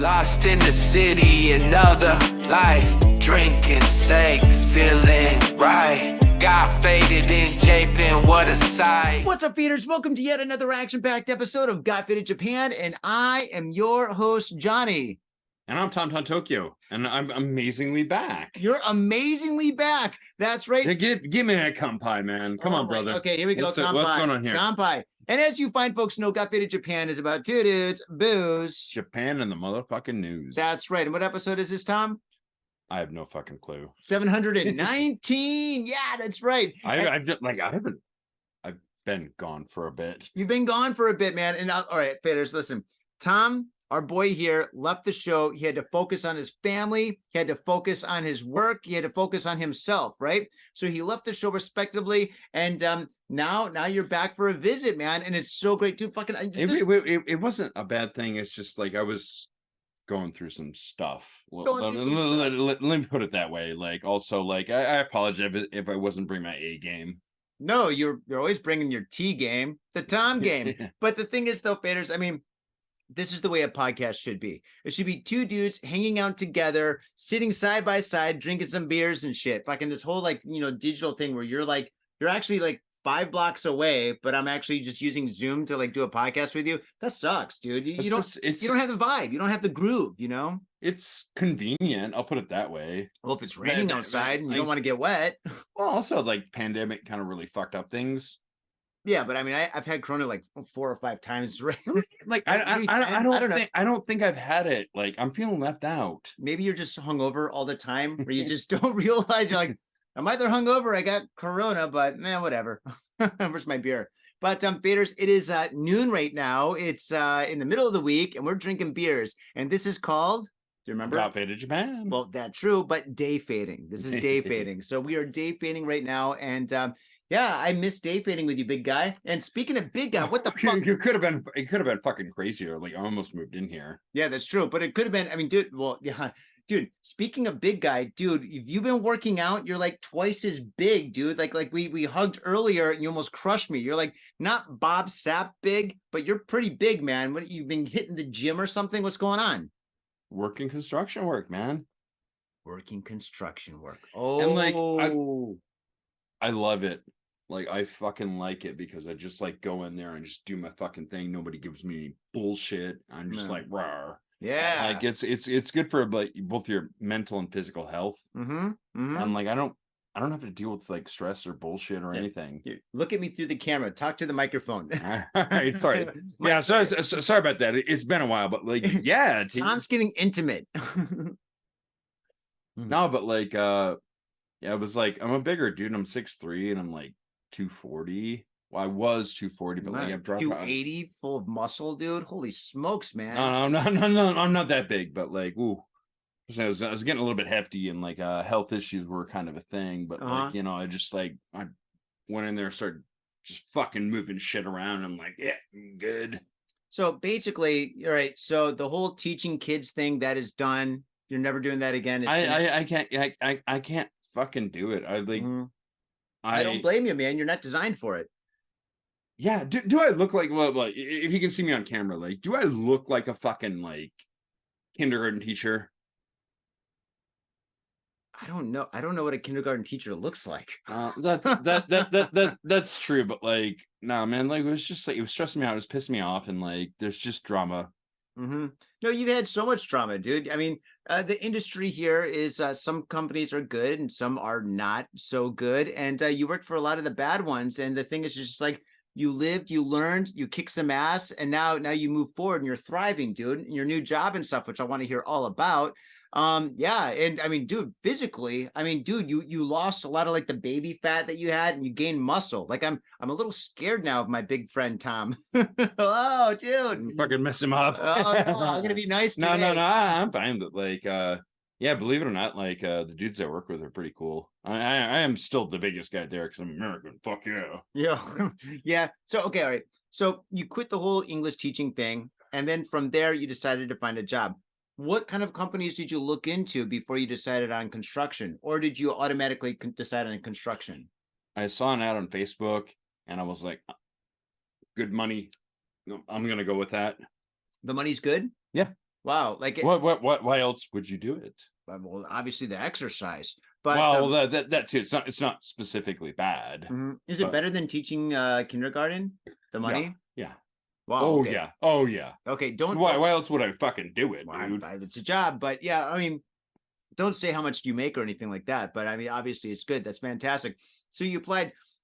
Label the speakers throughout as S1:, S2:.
S1: Lost in the city, another life. Drinking safe, feeling right. Got faded in Japan, what a sight.
S2: What's up, feeders? Welcome to yet another action-packed episode of Got Faded Japan, and I am your host, Johnny.
S3: And I'm Tom Tokyo, and I'm amazingly back.
S2: You're amazingly back. That's right.
S3: Yeah, give me that kanpai, man. Come on, brother.
S2: Okay, here we go.
S3: What's going on here?
S2: Kanpai. And as you fine folks know, Got Faded Japan is about two dudes, booze.
S3: Japan and the motherfucking news.
S2: That's right. And what episode is this, Tom?
S3: I have no fucking clue.
S2: 719. Yeah, that's right.
S3: I've been gone for a bit.
S2: You've been gone for a bit, man. And all right, faders, listen. Tom, our boy here, left the show. He had to focus on his family. He had to focus on his work. He had to focus on himself, right? So he left the show respectably. And now you're back for a visit, man. And it's so great, dude.
S3: It wasn't a bad thing. It's just like I was going through some stuff. Let me put it that way. Like, also, like, I apologize if I wasn't bringing my A game.
S2: No, you're always bringing your T game, the Tom game. But the thing is, though, faders, I mean, this is the way a podcast should be. It should be two dudes hanging out together, sitting side by side, drinking some beers and shit. Fucking this whole, like, digital thing where you're actually like 5 blocks away, but I'm actually just using Zoom to like do a podcast with you. That sucks, dude. You don't have the vibe. You don't have the groove,
S3: It's convenient. I'll put it that way.
S2: Well, if it's raining outside and you don't want to get wet.
S3: Well, also, like, pandemic kind of really fucked up things.
S2: Yeah, but I mean, I've had Corona like 4 or 5 times. Right? Like,
S3: I don't think I've had it. Like, I'm feeling left out.
S2: Maybe you're just hungover all the time, where you just don't realize you're like, I'm either hungover, I got Corona, but whatever. Where's my beer? But faders, it is noon right now. It's in the middle of the week, and we're drinking beers. And this is called, do you remember?
S3: Got Faded Japan.
S2: Well, that's true, but day fading. This is day fading. So we are day fading right now, and yeah, I miss day fading with you, big guy. And speaking of big guy, what the fuck?
S3: It could have been fucking crazier. Like, I almost moved in here.
S2: Yeah, that's true. But it could have been, I mean, dude, well, yeah. Dude, speaking of big guy, dude, if you've been working out, you're like twice as big, dude. Like we hugged earlier and you almost crushed me. You're like not Bob Sapp big, but you're pretty big, man. What, you've been hitting the gym or something? What's going on?
S3: Working construction work, man.
S2: Working construction work. Oh,
S3: and like I love it. Like, I fucking like it because I just like go in there and just do my fucking thing. Nobody gives me bullshit. I'm just like, rawr.
S2: Yeah.
S3: Like, it's good for like both your mental and physical health. And like, I don't have to deal with like stress or bullshit or anything.
S2: Look at me through the camera. Talk to the microphone.
S3: All right, sorry. Yeah, sorry about that. It's been a while, but like, yeah.
S2: Tom's getting intimate.
S3: No, but like, yeah, it was like, I'm a bigger dude. I'm 6'3", and I'm like 240. Well, I was 240, but like, I've dropped
S2: 280 full of muscle, dude. Holy smokes, man.
S3: No, I'm not that big, but like, ooh. I was getting a little bit hefty, and like health issues were kind of a thing, but like, I just like, I went in there and started just fucking moving shit around. I'm like, yeah, I'm good.
S2: So basically, all right, so the whole teaching kids thing, that is done. You're never doing that again.
S3: I can't fucking do it. I
S2: don't blame you, man. You're not designed for it.
S3: Yeah, do I look like, well, like, if you can see me on camera, like, do I look like a fucking like kindergarten teacher?
S2: I don't know. I don't know what a kindergarten teacher looks like.
S3: That's true, but like, nah, man, like, it was just like, it was stressing me out, it was pissing me off, and like, there's just drama.
S2: No, you've had so much drama, dude. I mean, the industry here is some companies are good and some are not so good, and you worked for a lot of the bad ones. And the thing is just like, you lived, you learned, you kicked some ass, and now you move forward and you're thriving, dude, in your new job and stuff, which I want to hear all about. Yeah, and I mean, dude, physically, I mean, dude, you lost a lot of like the baby fat that you had, and you gained muscle. Like, I'm a little scared now of my big friend Tom. Oh, dude,
S3: fucking mess him up.
S2: Oh, no, I'm gonna be nice today.
S3: No, I'm fine, but like, yeah, believe it or not, like, the dudes I work with are pretty cool. I am still the biggest guy there because I'm American. Fuck yeah.
S2: Yeah. Yeah. So, okay. All right. So you quit the whole English teaching thing. And then from there, you decided to find a job. What kind of companies did you look into before you decided on construction? Or did you automatically decide on construction?
S3: I saw an ad on Facebook and I was like, good money. I'm going to go with that.
S2: The money's good?
S3: Yeah.
S2: Wow. Like
S3: Why else would you do it?
S2: well, obviously the exercise, but
S3: Well, that too. It's not specifically bad.
S2: is it better than teaching kindergarten? The money?
S3: Yeah.
S2: Wow.
S3: Oh
S2: Okay.
S3: yeah. Oh yeah.
S2: Okay.
S3: Why else would I fucking do it,
S2: well,
S3: dude?
S2: it's a job, but yeah, I mean, don't say how much you make or anything like that. But I mean, obviously, it's good. That's fantastic. So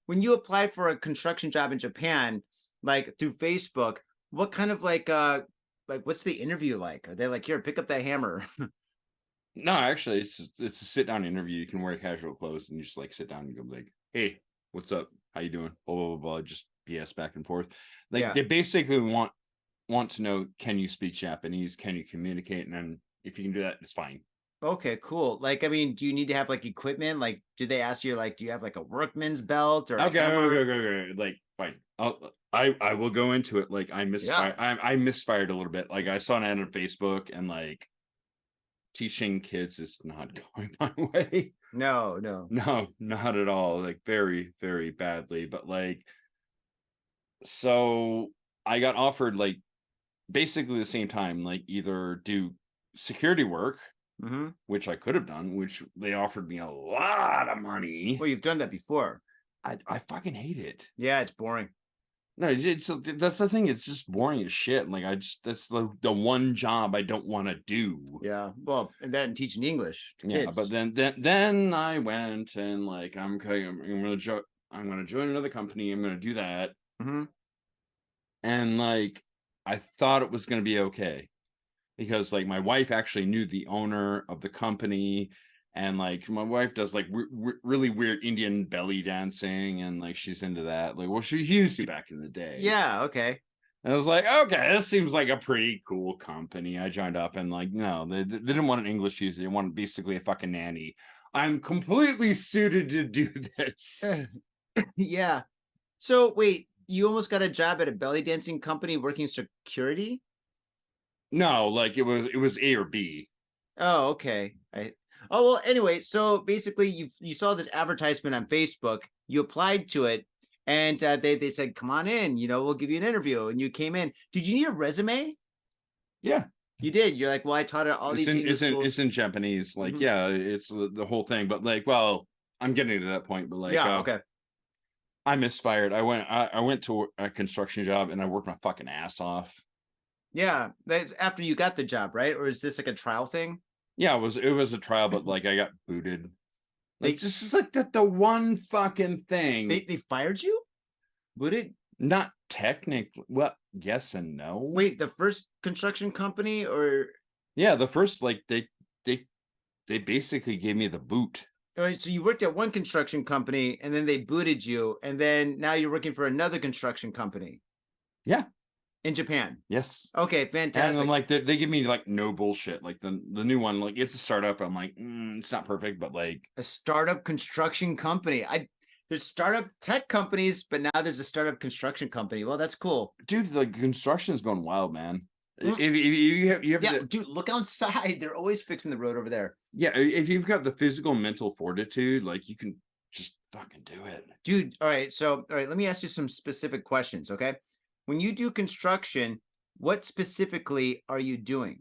S2: when you applied for a construction job in Japan, like through Facebook. What kind of like what's the interview like? Are they like, here, pick up that hammer?
S3: No, actually, it's a sit down interview. You can wear casual clothes and you just like sit down and go like, hey, what's up? How you doing? Blah blah blah blah. Just BS back and forth. Like they basically want to know, can you speak Japanese? Can you communicate? And then if you can do that, it's fine.
S2: Okay, cool. Like, I mean, do you need to have like equipment? Like, do they ask you like, do you have like a workman's belt or
S3: okay. Like, fine. I will go into it. Like I misfired. I misfired a little bit. Like I saw an ad on Facebook and like teaching kids is not going my way.
S2: No,
S3: not at all. Like very, very badly. But like, so I got offered like basically the same time, like either do security work, which I could have done, which they offered me a lot of money.
S2: Well, you've done that before.
S3: I fucking hate it.
S2: Yeah, it's boring.
S3: No, that's the thing. It's just boring as shit. Like that's the one job I don't want to do.
S2: Yeah, well, and then teaching English to kids.
S3: But then I went and like I'm gonna join another company. I'm gonna do that. And like I thought it was gonna be okay because like my wife actually knew the owner of the company. And like my wife does like really weird Indian belly dancing, and like she's into that. Like, well, she used to back in the day.
S2: Yeah, okay.
S3: And I was like, okay, this seems like a pretty cool company. I joined up, and like, no, they didn't want an English user. They wanted basically a fucking nanny. I'm completely suited to do this.
S2: Yeah. So wait, you almost got a job at a belly dancing company working security?
S3: No, like it was A or B.
S2: Oh, okay. Oh, well, anyway, so basically you saw this advertisement on Facebook, you applied to it, and they said, come on in, we'll give you an interview. And you came in. Did you need a resume?
S3: Yeah.
S2: You did. You're like, well, I taught it all these
S3: it's in Japanese. Like, yeah, it's the whole thing. But like, well, I'm getting to that point. But like,
S2: yeah, okay.
S3: I misfired. I went to a construction job and I worked my fucking ass off.
S2: Yeah, after you got the job, right? Or is this like a trial thing?
S3: Yeah, it was a trial, but like I got booted. Like just like the one fucking thing.
S2: They fired you? Booted?
S3: Not technically. Well, yes and no.
S2: Wait, the first construction company or?
S3: Yeah, the first like they basically gave me the boot.
S2: All right, so you worked at one construction company and then they booted you, and then now you're working for another construction company.
S3: Yeah.
S2: In Japan.
S3: Yes.
S2: Okay, fantastic.
S3: And then like they give me like no bullshit. Like the new one, like it's a startup. I'm like, it's not perfect, but like
S2: a startup construction company. There's startup tech companies, but now there's a startup construction company. Well, that's cool.
S3: Dude, the construction is going wild, man. If you have
S2: dude, look outside. They're always fixing the road over there.
S3: Yeah, if you've got the physical mental fortitude, like you can just fucking do it.
S2: Dude, all right, let me ask you some specific questions, okay? When you do construction, what specifically are you doing?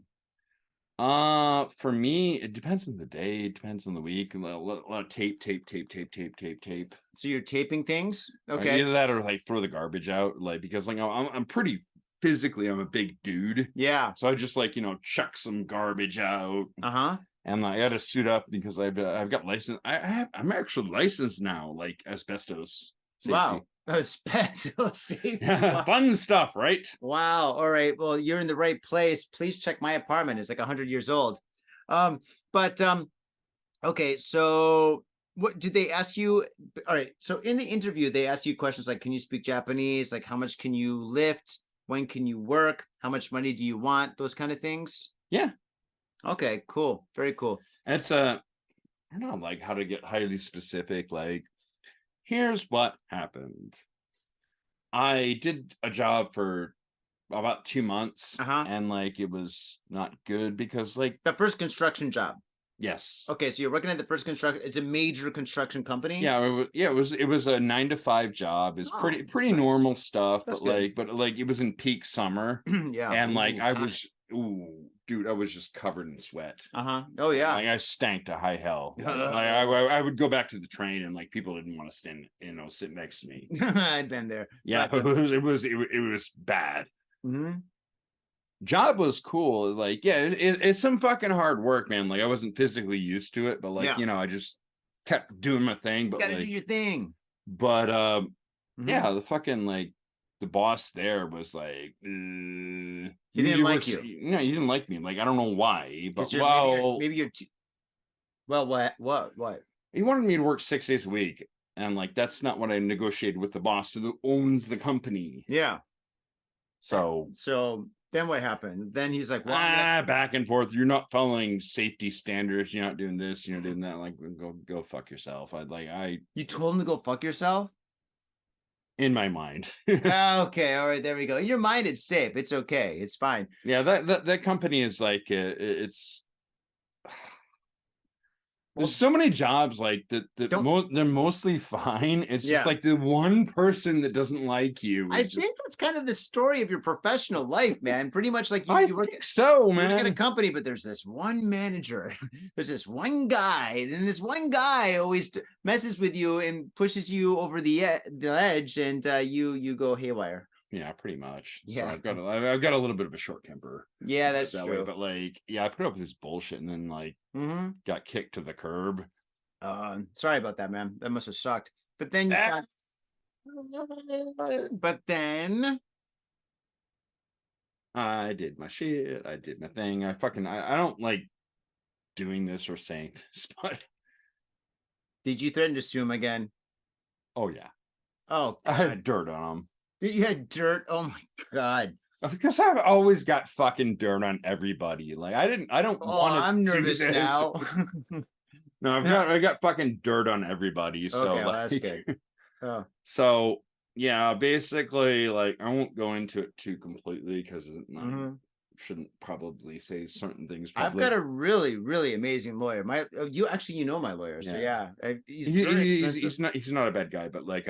S3: For me, it depends on the day, it depends on the week, and a lot of tape.
S2: So you're taping things? Okay.
S3: Either that or like throw the garbage out, like because like I'm pretty physically, I'm a big dude.
S2: Yeah.
S3: So I just like, chuck some garbage out. And I had to suit up because I've got license. I'm actually licensed now, like asbestos safety.
S2: Wow. Asbestos safety.
S3: Fun stuff, right?
S2: Wow. All right. Well, you're in the right place. Please check my apartment. It's like 100 years old. Okay. So what did they ask you? All right. So in the interview, they asked you questions like, can you speak Japanese? Like, how much can you lift? When can you work? How much money do you want? Those kind of things.
S3: Yeah.
S2: Okay, cool. Very cool.
S3: It's I don't know, like how to get highly specific. Like, here's what happened. I did a job for about 2 months, and like it was not good because like
S2: the first construction job.
S3: Yes.
S2: Okay, so you're working at the first construction. It's a major construction company.
S3: Yeah, it was a 9-to-5 job. It's pretty nice. Normal stuff, but like it was in peak summer.
S2: Yeah,
S3: and like I was dude, I was just covered in sweat.
S2: Oh yeah.
S3: Like I stank to high hell. Like, I would go back to the train and like people didn't want to sit next to me.
S2: I'd been there.
S3: Yeah,
S2: But,
S3: it was bad.
S2: mhm.
S3: Job was cool. Like, yeah, it's some fucking hard work, man. Like I wasn't physically used to it, but like, I just kept doing my thing. But
S2: You gotta
S3: like,
S2: do your thing.
S3: but
S2: Mhm.
S3: yeah, the fucking like the boss there was like,
S2: He didn't like you.
S3: No, you didn't like me. Like I don't know why, but
S2: maybe you're well, what?
S3: he wanted me to work 6 days a week, and like that's not what I negotiated with the boss who owns the company.
S2: Yeah.
S3: So
S2: then what happened? Then he's like, well,
S3: back and forth. You're not following safety standards. You're not doing this. You're doing that. Like, go fuck yourself.
S2: You told him to go fuck yourself?
S3: In my mind.
S2: Okay, all right, there we go. In your mind, it's safe. It's okay. It's fine.
S3: Yeah, that company is like it's. There's so many jobs like that. They're mostly fine. It's just like the one person that doesn't like you.
S2: I think that's kind of the story of your professional life, man. Pretty much like
S3: you work at
S2: a company, but there's this one manager, there's this one guy, and this one guy always messes with you and pushes you over the edge, and you go haywire.
S3: Yeah, pretty much.
S2: Yeah,
S3: so I've got a little bit of a short temper.
S2: Yeah, that's true.
S3: Way, but like, yeah, I put up with this bullshit and then like got kicked to the curb.
S2: Sorry about that, man. That must have sucked. But then but then
S3: I did my shit. I did my thing. I don't like doing this or saying this, but
S2: did you threaten to sue him again?
S3: Oh yeah.
S2: Oh, God.
S3: I had dirt on him.
S2: You had dirt. Oh my God.
S3: Because I've always got fucking dirt on everybody. Like I don't want to.
S2: I'm nervous now.
S3: No, I got fucking dirt on everybody. So
S2: okay, well, that's good. Oh.
S3: So yeah, basically, like I won't go into it too completely because I shouldn't probably say certain things.
S2: I've got a really, really amazing lawyer. You know my lawyer, so yeah.
S3: He's not a bad guy, but like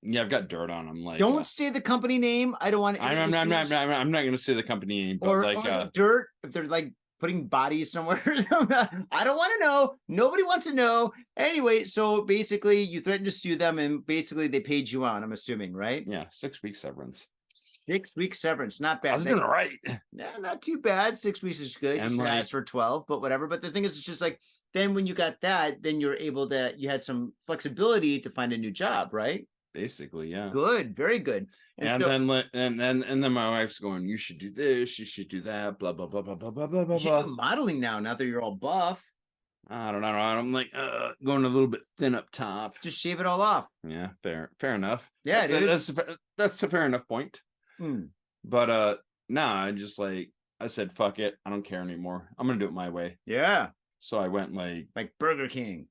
S3: yeah, I've got dirt on him. Like,
S2: don't say the company name. I don't want.
S3: I'm not going to say the company name, but
S2: or dirt. If they're like putting bodies somewhere, I don't want to know. Nobody wants to know. Anyway, so basically, you threatened to sue them, and basically they paid you out. I'm assuming, right?
S3: Yeah, 6 weeks severance.
S2: 6 weeks severance, not bad.
S3: I was doing it right.
S2: Yeah, not too bad. 6 weeks is good. You should ask for 12, but whatever. But the thing is, it's just like then when you got that, then you're able to. You had some flexibility to find a new job, right?
S3: Basically, yeah.
S2: Good, very good.
S3: And then my wife's going, you should do this, you should do that, blah blah blah blah blah blah blah.
S2: You should do modeling now that you're all buff.
S3: I don't know. I'm like going a little bit thin up top.
S2: Just shave it all off.
S3: Yeah, fair enough.
S2: Yeah,
S3: that's a fair enough point. But I just like I said, fuck it, I don't care anymore. I'm gonna do it my way.
S2: Yeah.
S3: So I went like
S2: Burger King.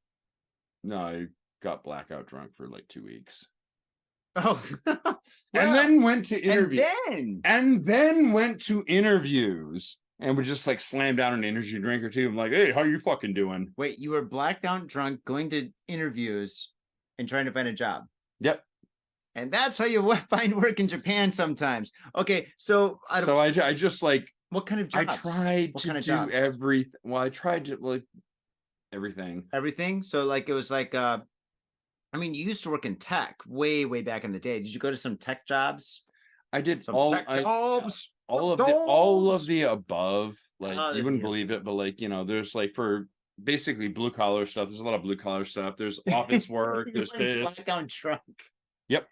S3: No, I got blackout drunk for like 2 weeks.
S2: Oh,
S3: and then went to interviews.
S2: And
S3: then went to interviews and would just like slam down an energy drink or two. I'm like, hey, how you fucking doing?
S2: Wait, you were blacked out drunk going to interviews and trying to find a job.
S3: Yep.
S2: And that's how you find work in Japan sometimes. Okay, so
S3: I just like
S2: what kind of jobs?
S3: I tried to do everything. Well, I tried to like everything.
S2: Everything. So like it was like I mean, you used to work in tech way back in the day. Did you go to some tech jobs?
S3: I did
S2: all
S3: of the above. Like you wouldn't believe it, but like there's like for basically blue collar stuff. There's a lot of blue collar stuff. There's office work. There's this.
S2: Blackout drunk.
S3: Yep.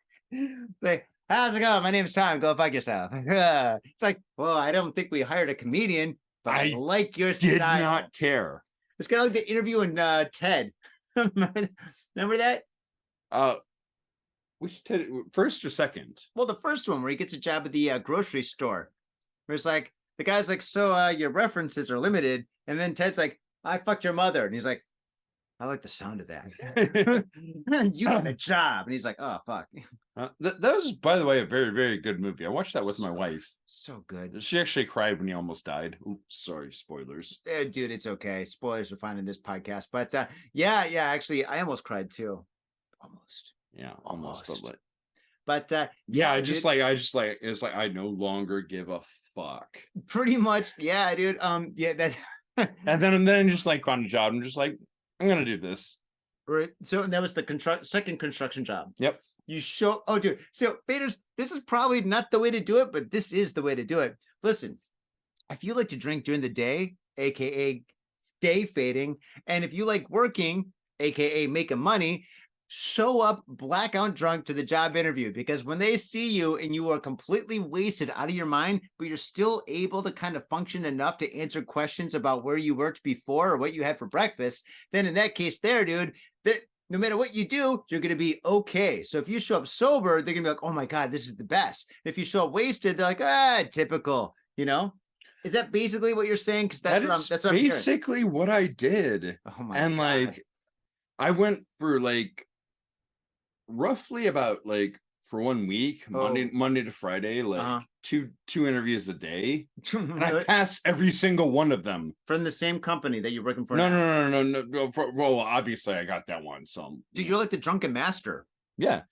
S2: Like, how's it going? My name's Tom. Go fuck yourself. It's like, well, I don't think we hired a comedian, but I like your style.
S3: Did not care.
S2: It's kind of like the interview in Ted. Remember that?
S3: Which Ted, first or second?
S2: Well, the first one where he gets a job at the grocery store. Where it's like the guy's like, so your references are limited, and then Ted's like, I fucked your mother, and he's like, I like the sound of that. You got a job, and he's like, oh fuck.
S3: That was, by the way, a very, very good movie. I watched that with my wife.
S2: So good.
S3: She actually cried when he almost died. Oops, sorry, spoilers.
S2: Dude, it's okay. Spoilers are fine in this podcast, but yeah. Actually, I almost cried too. Almost.
S3: Yeah, almost.
S2: But
S3: yeah, I
S2: dude,
S3: just like it's like I no longer give a fuck.
S2: pretty much, yeah, dude. Yeah, that.
S3: And then just like found a job. I'm just like, I'm gonna do this.
S2: Right. So that was the second construction job.
S3: Yep.
S2: You show, oh, dude. So, Faders, this is probably not the way to do it, but this is the way to do it. Listen, if you like to drink during the day, aka day fading, and if you like working, aka making money, show up blackout drunk to the job interview, because when they see you and you are completely wasted out of your mind, but you're still able to kind of function enough to answer questions about where you worked before or what you had for breakfast, then in that case there, dude, that no matter what you do, you're going to be okay. So if you show up sober, they're going to be like, oh my God, this is the best. If you show up wasted, they're like, typical, you know? Is that basically what you're saying? Because that's
S3: basically what I did.
S2: Oh my
S3: and
S2: God.
S3: Like, I went for like roughly about like for 1 week, Monday to Friday, like two interviews a day, and I passed every single one of them
S2: from the same company that you're working for.
S3: No. Well, obviously I got that one. So,
S2: dude, you're like the drunken master.
S3: Yeah,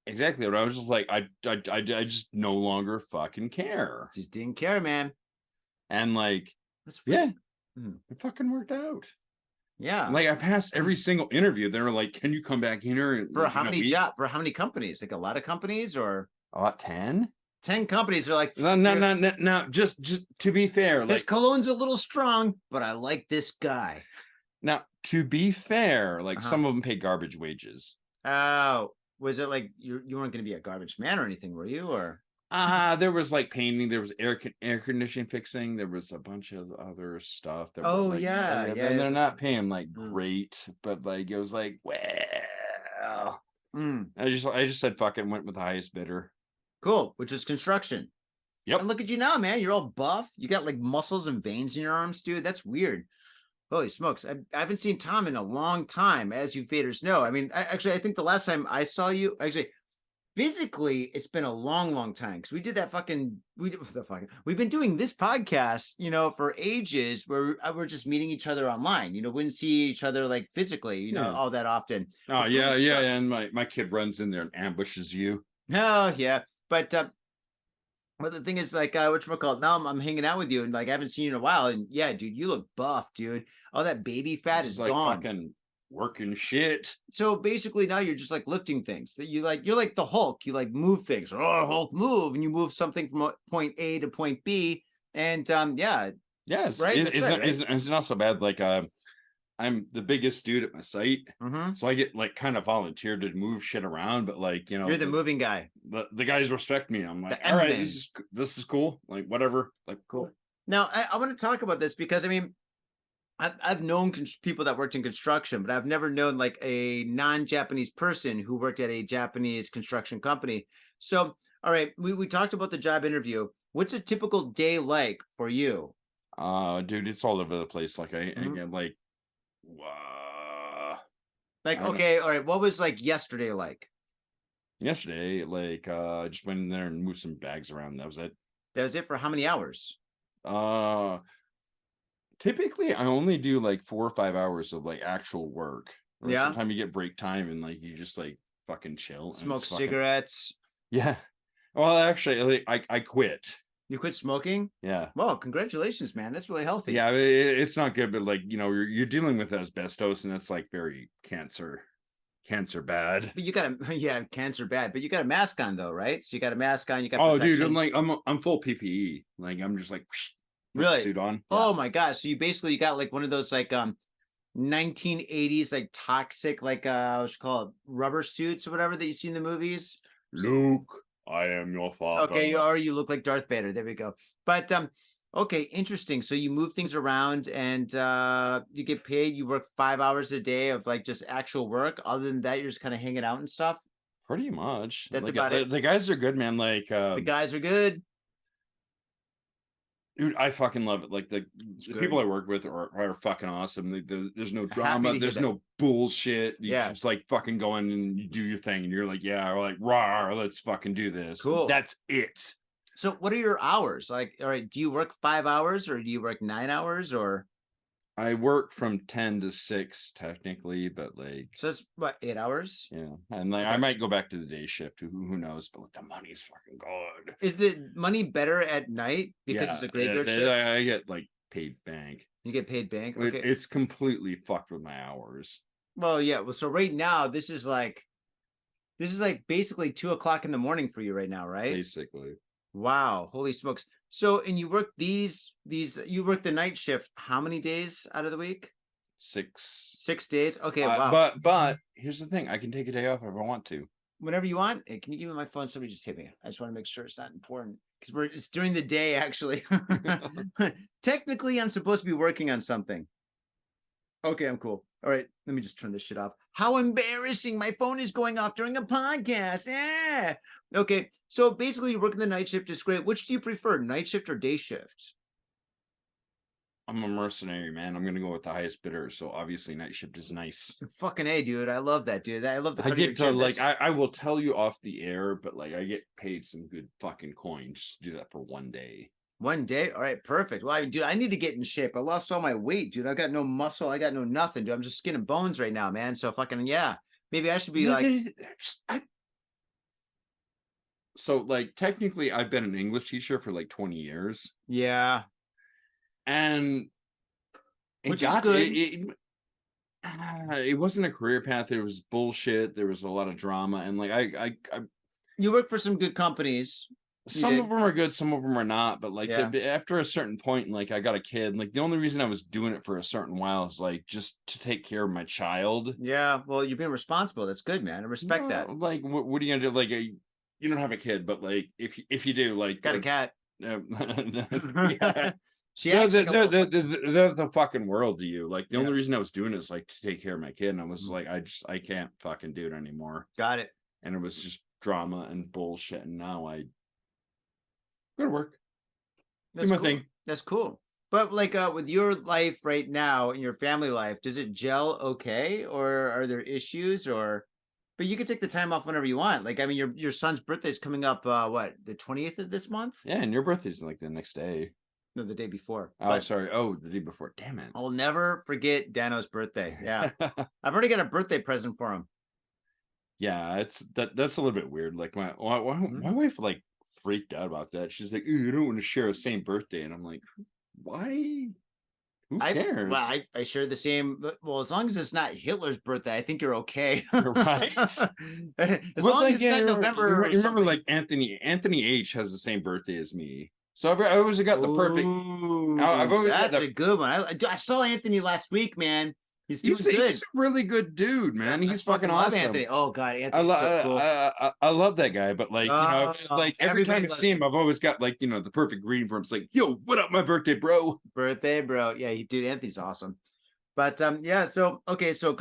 S3: exactly. But I was just like, I just no longer fucking care.
S2: Just didn't care, man.
S3: And like, it fucking worked out.
S2: Yeah,
S3: like I passed every single interview. They were like, "Can you come back here?"
S2: For how many jobs? For how many companies? Like a lot of companies, or
S3: 10?
S2: 10 companies are like,
S3: no. Just to be fair,
S2: this
S3: like
S2: cologne's a little strong, but I like this guy.
S3: Now, to be fair, like some of them pay garbage wages.
S2: Oh, was it like you weren't going to be a garbage man or anything, were you? Or
S3: there was like painting, there was air conditioning fixing, there was a bunch of other stuff. That and they're not paying like great, but like it was like, well, I just said fuck it and went with the highest bidder.
S2: Cool, which is construction.
S3: Yep.
S2: And look at you now, man. You're all buff. You got like muscles and veins in your arms, dude. That's weird. Holy smokes. I haven't seen Tom in a long time, as you faders know. I mean, I think the last time I saw you, actually, physically, it's been a long time, because we did that we've been doing this podcast, for ages, where we're just meeting each other online, wouldn't see each other like physically, all that often.
S3: Oh, yeah. And my kid runs in there and ambushes you.
S2: Oh, yeah. But the thing is, like, whatchamacallit, now I'm hanging out with you, and like I haven't seen you in a while, and yeah, dude, you look buff, dude. All that baby fat is
S3: like
S2: gone.
S3: Fucking working shit.
S2: So basically now you're just like lifting things that you're like the Hulk. You like move things. Oh, Hulk move, and you move something from point A to point B, and
S3: right. It's not so bad. Like I'm the biggest dude at my site, so I get like kind of volunteered to move shit around. But like,
S2: you're the moving guy.
S3: The guys respect me. I'm like, all right, this is cool. Like, whatever. Like, cool.
S2: Now I want to talk about this, because I mean, I've known people that worked in construction, but I've never known like a non-Japanese person who worked at a Japanese construction company. So, all right, we talked about the job interview. What's a typical day like for you?
S3: Dude, it's all over the place. Like
S2: okay, all right. What was like yesterday like?
S3: Yesterday, like I just went in there and moved some bags around. That was it.
S2: That was it for how many hours?
S3: Typically I only do like 4 or 5 hours of like actual work. Sometimes you get break time and like you just like fucking chill,
S2: smoke cigarettes.
S3: Yeah. Well, actually, I quit.
S2: You quit smoking?
S3: Yeah.
S2: Well, congratulations, man. That's really healthy.
S3: Yeah, it's not good, but like, you're dealing with asbestos, and that's like very cancer bad.
S2: But you got cancer bad. But you got a mask on though, right? So you got a mask on. You got.
S3: Oh, dude, I'm full PPE. Like I'm just like
S2: really
S3: suit on.
S2: Oh my gosh! So you got like one of those like 1980s like toxic like what you call it, rubber suits or whatever that you see in the movies.
S3: Luke, I am your father.
S2: Okay, you look like Darth Vader. There we go. But okay, interesting. So you move things around and you get paid. You work 5 hours a day of like just actual work. Other than that, you're just kind of hanging out and stuff.
S3: Pretty much.
S2: That's
S3: like,
S2: about it.
S3: The guys are good, man. Like
S2: the guys are good.
S3: Dude, I fucking love it. Like the people I work with are fucking awesome. There's no drama. There's no bullshit. You just like fucking go in and you do your thing, and you're like, yeah, or like, rah, let's fucking do this.
S2: Cool.
S3: That's it.
S2: So what are your hours? Like, all right, do you work 5 hours or do you work 9 hours or?
S3: I work from 10 to 6 technically, but like
S2: So that's what, 8 hours?
S3: yeah, and like I might go back to the day shift. Who knows? But like, the money's fucking good.
S2: Is the money better at night because it's a graveyard shift?
S3: I get like paid bank.
S2: You get paid bank. Okay.
S3: It's completely fucked with my hours.
S2: Well, yeah. Well, so right now this is like basically 2 o'clock in the morning for you right now, right?
S3: Basically.
S2: Wow, holy smokes. So, and you work you work the night shift how many days out of the week?
S3: 6.
S2: 6 days. Okay, wow.
S3: But here's the thing, I can take a day off if I want to.
S2: Whenever you want. Hey, can you give me my phone? Somebody just hit me. I just want to make sure it's not important because it's during the day actually. Technically, I'm supposed to be working on something. Okay, I'm cool. All right, let me just turn this shit off. How embarrassing. My phone is going off during a podcast. Yeah. Okay, so basically you're working the night shift is great. Which do you prefer, night shift or day shift?
S3: I'm a mercenary, man. I'm gonna go with the highest bidder. So obviously night shift is nice.
S2: Fucking A, dude. I love that, dude. I love the
S3: I get to like I will tell you off the air, but like I get paid some good fucking coins just to do that for one day.
S2: 1 day? All right, perfect. Well, dude, I need to get in shape. I lost all my weight, dude. I got no muscle. I got no nothing, dude. I'm just skin and bones right now, man. So fucking yeah. Maybe I should be
S3: So like technically I've been an English teacher for like 20 years.
S2: Yeah.
S3: And
S2: which is good.
S3: It wasn't a career path. There was bullshit. There was a lot of drama. And like I
S2: you work for some good companies.
S3: Some of them are good, some of them are not. But like after a certain point, like I got a kid. Like the only reason I was doing it for a certain while is like just to take care of my child.
S2: Yeah, well, you're being responsible. That's good, man. I respect that.
S3: Like, what are you gonna do? Like, you don't have a kid, but like if you do, like,
S2: got a cat.
S3: Yeah.
S2: She
S3: they're the fucking world to you. Like the only reason I was doing it is like to take care of my kid, and I was like, I can't fucking do it anymore.
S2: Got it.
S3: And it was just drama and bullshit, and now I go to work.
S2: That's cool. Thing. That's cool. But like with your life right now and your family life, does it gel okay, or are there issues? Or but you can take the time off whenever you want. Like I mean, your son's birthday is coming up. What, the 20th of this month?
S3: Yeah, and your birthday's like the next day.
S2: No, the day before.
S3: Oh, sorry. Oh, the day before. Damn it.
S2: I'll never forget Dano's birthday. Yeah. I've already got a birthday present for him.
S3: Yeah, that's a little bit weird. Like my wife like freaked out about that. She's like, you don't want to share the same birthday. And I'm like, why? Who cares?
S2: I share the same. Well, as long as it's not Hitler's birthday, I think you're okay.
S3: Right.
S2: As long as it's not November.
S3: You remember like Anthony H has the same birthday as me. So I've always got the perfect. I've always
S2: that's a good one. I saw Anthony last week, man. He's doing good.
S3: He's a really good dude, man. He's fucking awesome.
S2: Anthony. Oh god, Anthony's so cool.
S3: I love that guy, but like like every time I see him, I've always got like the perfect greeting for him. It's like, yo, what up, my birthday, bro?
S2: Birthday, bro. Yeah, dude, Anthony's awesome. But yeah, so okay, so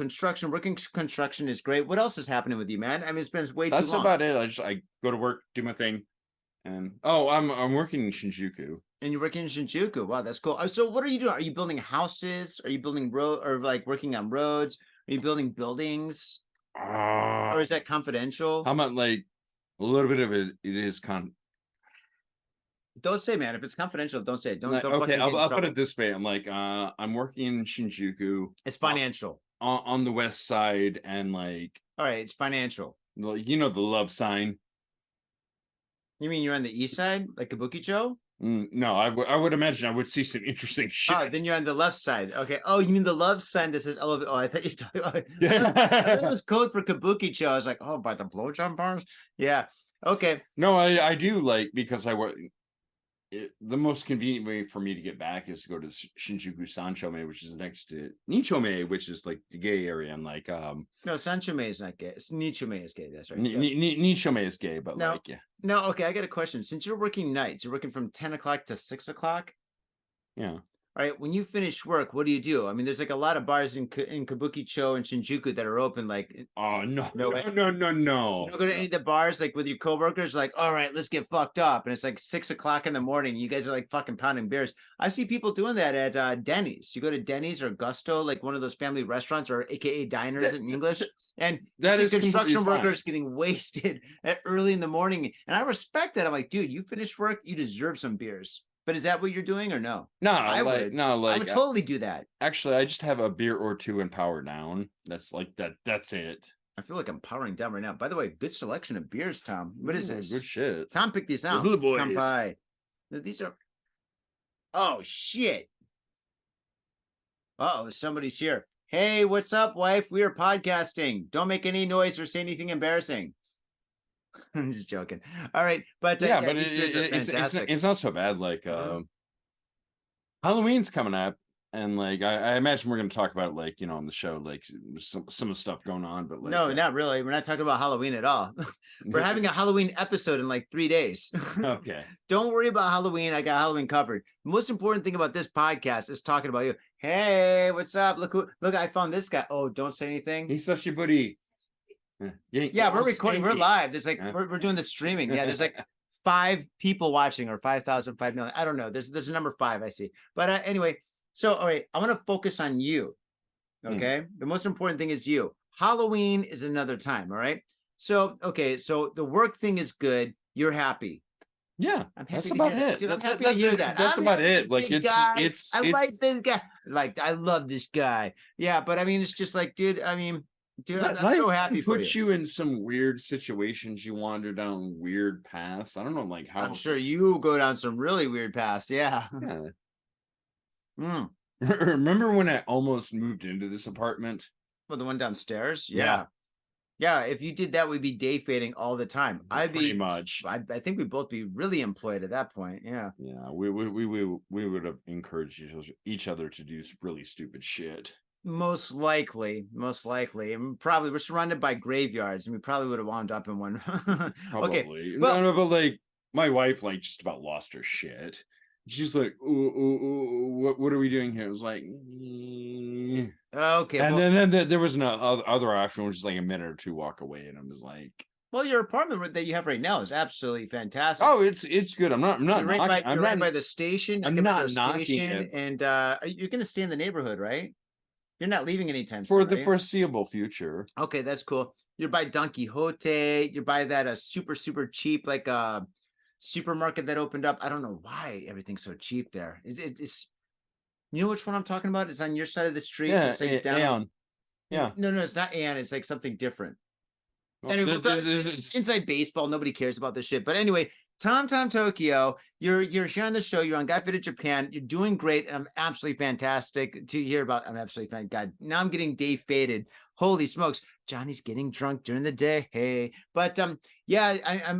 S2: working construction is great. What else is happening with you, man? I mean, it's been way too long.
S3: That's about it. I go to work, do my thing. And I'm working in Shinjuku.
S2: And you're working in Shinjuku. Wow, that's cool. So what are you doing? Are you building houses? Are you building or like working on roads? Are you building buildings? Or is that confidential?
S3: How about like a little bit of it is
S2: Don't say, man. If it's confidential, don't say it. Don't
S3: okay, I'll put it this way. I'm like I'm working in Shinjuku.
S2: It's financial.
S3: On the west side, and like
S2: all right, it's financial.
S3: Like the love sign.
S2: You mean you're on the east side, like Kabukicho?
S3: No, I would imagine I would see some interesting shit.
S2: Oh, then you're on the left side. Okay. Oh, you mean the love sign that says elevator? Oh, I thought you talking. That was code for Kabukicho. I was like, oh, by the blowjob bars. Yeah. Okay.
S3: No, I do like because I work. The most convenient way for me to get back is to go to Shinjuku Sanchome, which is next to Nichome, which is like the gay area. And like
S2: no, Sanchome is not gay. Nichome is gay. That's right.
S3: Nichome is gay, but
S2: no,
S3: like
S2: no. Okay, I got a question. Since you're working nights, you're working from 10 o'clock to 6 o'clock.
S3: Yeah.
S2: All right, when you finish work, what do you do? I mean, there's like a lot of bars in Kabukicho and Shinjuku that are open. Like,
S3: oh no. You don't
S2: go to any of the bars like with your coworkers. Like, all right, let's get fucked up, and it's like 6 o'clock in the morning. You guys are like fucking pounding beers. I see people doing that at Denny's. You go to Denny's or Gusto, like one of those family restaurants, or AKA diners in English, and
S3: that is
S2: construction workers getting wasted at early in the morning. And I respect that. I'm like, dude, you finished work, you deserve some beers. But is that what you're doing or no?
S3: No,
S2: I
S3: like
S2: would.
S3: no,
S2: I
S3: like
S2: would totally do that.
S3: actually, I just have a beer or two and power down. That's like that. That's it.
S2: I feel like I'm powering down right now. By the way, good selection of beers, Tom. What is
S3: Ooh,
S2: this?
S3: Good shit.
S2: Tom picked these out.
S3: Blue boys.
S2: Kampai. Now, these are. Oh shit! Oh, somebody's here. Hey, what's up, wife? We are podcasting. Don't make any noise or say anything embarrassing. I'm just joking. All right, but
S3: Yeah,
S2: yeah,
S3: but
S2: these beers are
S3: it's
S2: fantastic.
S3: it's not so bad. Like Halloween's coming up, and like I imagine we're going to talk about it, like on the show, like some of the stuff going on. But like,
S2: No, not really. We're not talking about Halloween at all. We're having a Halloween episode in like 3 days.
S3: Okay.
S2: Don't worry about Halloween. I got Halloween covered. The most important thing about this podcast is talking about you. Hey, what's up? Look, I found this guy. Oh, don't say anything.
S3: Hisashi
S2: Yeah, we're recording. We're live. There's like
S3: Yeah.
S2: we're doing the streaming. Yeah, there's like 5 people watching or 5,000, 5 million. I don't know. There's a number 5 I see. But anyway, so all right, I want to focus on you. Okay, the most important thing is you. Halloween is another time. All right. So okay, so the work thing is good. You're happy.
S3: Yeah,
S2: I'm happy
S3: that's
S2: to
S3: about
S2: hear that.
S3: it.
S2: Dude, I'm happy to hear that.
S3: That's
S2: I'm
S3: about
S2: happy
S3: it. Like
S2: this guy.
S3: it's
S2: I like this guy. Like I love this guy. Yeah, but I mean, it's just like, dude. I mean, dude, I'm so happy for
S3: put
S2: you.
S3: you in some weird situations. You wander down weird paths. I don't know, like how.
S2: I'm sure you go down some really weird paths. Yeah.
S3: Yeah.
S2: Mm.
S3: Remember when I almost moved into this apartment?
S2: Well, the one downstairs.
S3: Yeah.
S2: Yeah. If you did that, we'd be day fading all the time. I'd be
S3: Pretty much.
S2: I think we'd both be really employed at that point. Yeah.
S3: Yeah, we would have encouraged each other to do really stupid shit.
S2: Most likely. And probably we're surrounded by graveyards, and we probably would have wound up in one.
S3: Probably.
S2: Okay. Well,
S3: No, but like my wife, like just about lost her shit. She's like, ooh, what are we doing here? It was like,
S2: okay.
S3: and
S2: well,
S3: then there was an other option, which is like a minute or two walk away, and I was like,
S2: well, your apartment that you have right now is absolutely fantastic.
S3: oh, it's good. I'm not
S2: you're right,
S3: knocking,
S2: you're right by the station.
S3: I'm
S2: You're by
S3: not
S2: the
S3: knocking
S2: station,
S3: it.
S2: and you're gonna stay in the neighborhood, right? You're not leaving anytime
S3: for
S2: soon,
S3: the
S2: right?
S3: foreseeable future.
S2: Okay, that's cool. You're by Don Quixote. You're by that super cheap like supermarket that opened up. I don't know why everything's so cheap there. It's you know which one I'm talking about? It's on your side of the street.
S3: Yeah,
S2: It's like down.
S3: Aeon. Yeah.
S2: No, it's not Aeon. It's like something different.
S3: Well,
S2: Anyway,
S3: there's-
S2: it's inside baseball. Nobody cares about this shit. But anyway, Tom Tokyo, you're here on the show. You're on Guy Fitted Japan. You're doing great. I'm absolutely fantastic to hear about. I'm absolutely fan. God, now I'm getting day faded. Holy smokes, Johnny's getting drunk during the day. Hey, but yeah,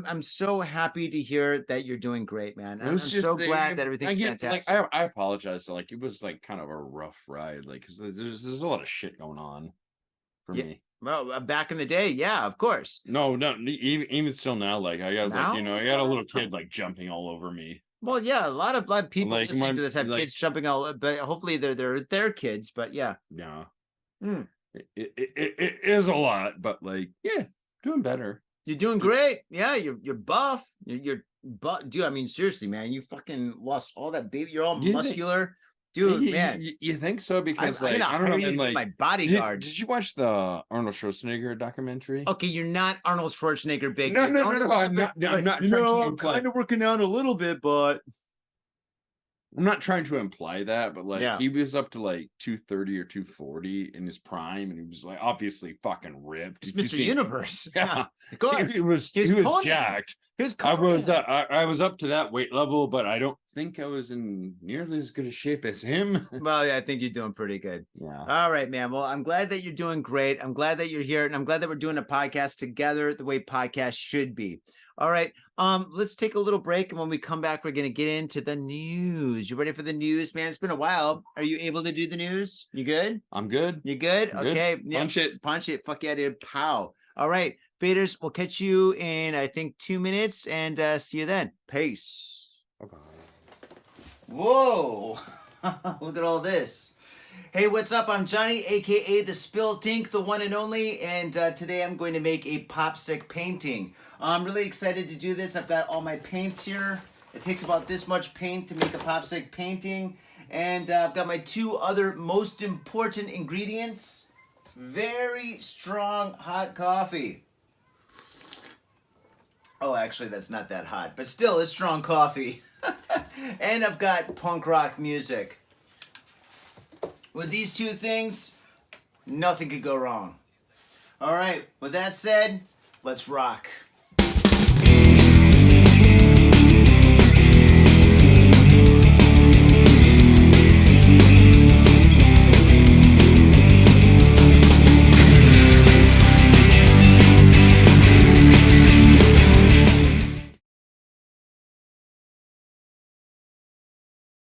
S2: I'm so happy to hear that you're doing great, man. I'm so glad that everything's fantastic.
S3: Like I apologize. Like it was like kind of a rough ride. Like because there's a lot of shit going on for me.
S2: Well, back in the day, yeah, of course.
S3: No, even still now, like I got
S2: Now?
S3: like I got a little kid like jumping all over me.
S2: Well, yeah, a lot of people
S3: Like,
S2: listening to this have
S3: like-
S2: kids jumping all, but hopefully they're their kids. But yeah,
S3: Yeah,
S2: Mm.
S3: it is a lot, but like yeah, doing better.
S2: you're doing great. Yeah, you're buff. You're buff, dude. I mean, seriously, man, you fucking lost all that baby. You're all
S3: You think-
S2: muscular, dude. Man,
S3: you think so? Because
S2: I'm
S3: like
S2: gonna
S3: I don't know,
S2: hire you
S3: and
S2: to be
S3: like
S2: my bodyguard.
S3: Did you watch the Arnold Schwarzenegger documentary?
S2: Okay, you're not Arnold Schwarzenegger big.
S3: No,
S2: You're
S3: no,
S2: Arnold
S3: I'm not.
S2: Schwarzenegger,
S3: I'm not.
S2: you
S3: trying
S2: know,
S3: to
S2: I'm
S3: imply,
S2: kind of working out a little bit, but
S3: I'm not trying to imply that, but like
S2: Yeah.
S3: he was up to like 230 or 240 in his prime, and he was like obviously fucking ripped.
S2: it's
S3: If you
S2: Mr.
S3: see-
S2: Universe.
S3: Yeah,
S2: of course.
S3: he was
S2: He's Conan.
S3: jacked.
S2: Here's
S3: I was
S2: Conan.
S3: I was up to that weight level, but I don't think I was in nearly as good a shape as him.
S2: Well, yeah, I think you're doing pretty good.
S3: Yeah.
S2: All right, man. Well, I'm glad that you're doing great. I'm glad that you're here, and I'm glad that we're doing a podcast together the way podcasts should be. All right. Let's take a little break, and when we come back, we're gonna get into the news. You ready for the news, man? It's been a while. Are you able to do the news? You good?
S3: I'm good.
S2: You good?
S3: I'm good.
S2: Okay. Yeah.
S3: Punch it.
S2: Punch it. Fuck yeah, dude. Pow. All right, faders. We'll catch you in I think 2 minutes, and see you then. Peace.
S3: Okay.
S2: Whoa! Look at all this. Hey, what's up? I'm Johnny, aka the SPILT Ink, the one and only, and today I'm going to make a popsicle painting. I'm really excited to do this. I've got all my paints here. It takes about this much paint to make a popsicle painting, and I've got my 2 other most important ingredients. Very strong hot coffee. Oh, actually, that's not that hot, but still, it's strong coffee. And I've got punk rock music. With these two things, nothing could go wrong. All right, with that said, let's rock.